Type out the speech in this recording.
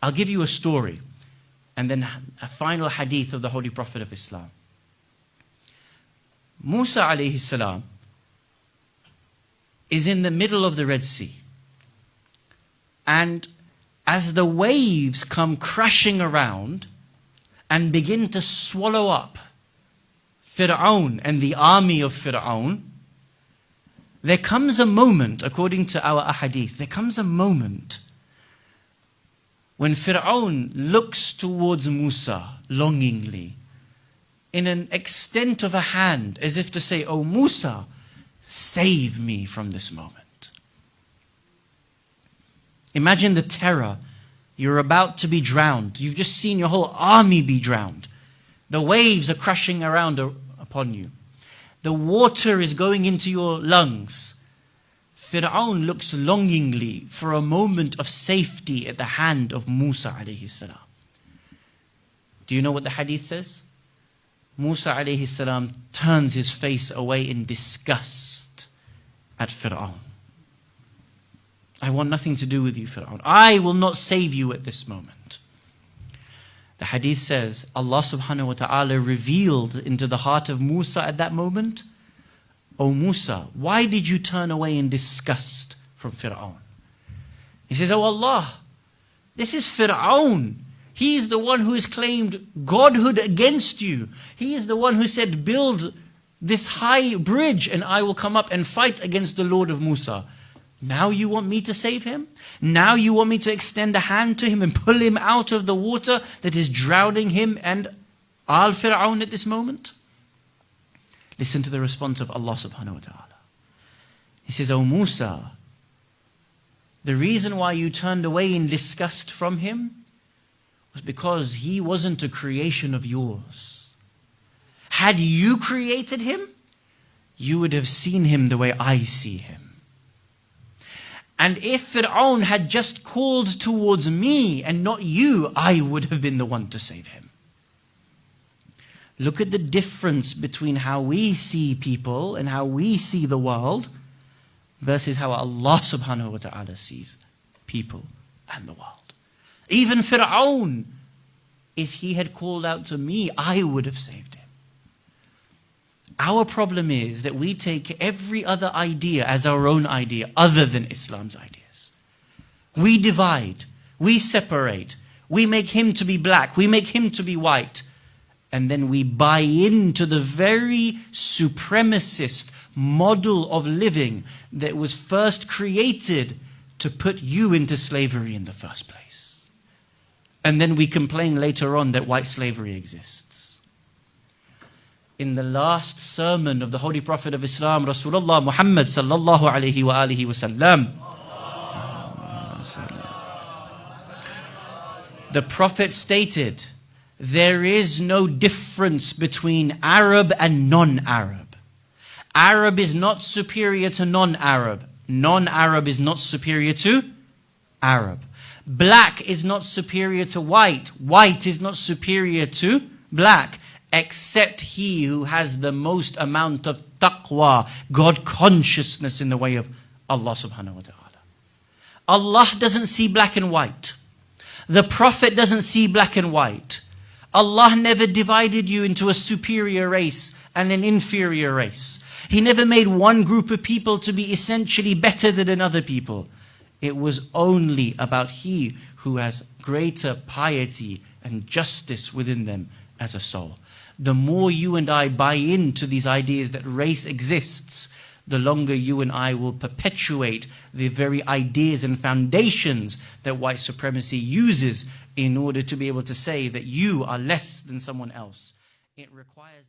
I'll give you a story and then a final hadith of the Holy Prophet of Islam. Musa alayhi salam is in the middle of the Red Sea. And as the waves come crashing around and begin to swallow up Fir'aun and the army of Fir'aun, there comes a moment, according to our ahadith, there comes a moment when Fir'aun looks towards Musa longingly, in an extent of a hand, as if to say, "Oh Musa, save me from this moment." Imagine the terror. You're about to be drowned. You've just seen your whole army be drowned. The waves are crashing around upon you. The water is going into your lungs. Fir'aun looks longingly for a moment of safety at the hand of Musa alayhi salam. Do you know what the hadith says? Musa alayhi salam turns his face away in disgust at Fir'aun. "I want nothing to do with you, Fir'aun. I will not save you at this moment." The hadith says, Allah subhanahu wa ta'ala revealed into the heart of Musa at that moment, "O Musa, why did you turn away in disgust from Fir'aun?" He says, "Oh Allah, this is Fir'aun. He is the one who has claimed godhood against you. He is the one who said, build this high bridge and I will come up and fight against the Lord of Musa. Now you want me to save him? Now you want me to extend a hand to him and pull him out of the water that is drowning him and Fir'aun at this moment?" Listen to the response of Allah subhanahu wa ta'ala. He says, "O Musa, the reason why you turned away in disgust from him was because he wasn't a creation of yours. Had you created him, you would have seen him the way I see him. And if Fir'aun had just called towards me and not you, I would have been the one to save him." Look at the difference between how we see people and how we see the world versus how Allah subhanahu wa ta'ala sees people and the world. Even Fir'aun, if he had called out to me, I would have saved him. Our problem is that we take every other idea as our own idea other than Islam's ideas. We divide, we separate, we make him to be black, we make him to be white, and then we buy into the very supremacist model of living that was first created to put you into slavery in the first place. And then we complain later on that white slavery exists. In the last sermon of the Holy Prophet of Islam, Rasulullah Muhammad sallallahu alayhi wa alihi wa sallam, the Prophet stated, there is no difference between Arab and non-Arab. Arab is not superior to non-Arab. Non-Arab is not superior to Arab. Black is not superior to white. White is not superior to black, except he who has the most amount of taqwa, God consciousness in the way of Allah subhanahu wa ta'ala. Allah doesn't see black and white. The Prophet doesn't see black and white. Allah never divided you into a superior race and an inferior race. He never made one group of people to be essentially better than another people. It was only about he who has greater piety and justice within them as a soul. The more you and I buy into these ideas that race exists, the longer you and I will perpetuate the very ideas and foundations that white supremacy uses in order to be able to say that you are less than someone else. It requires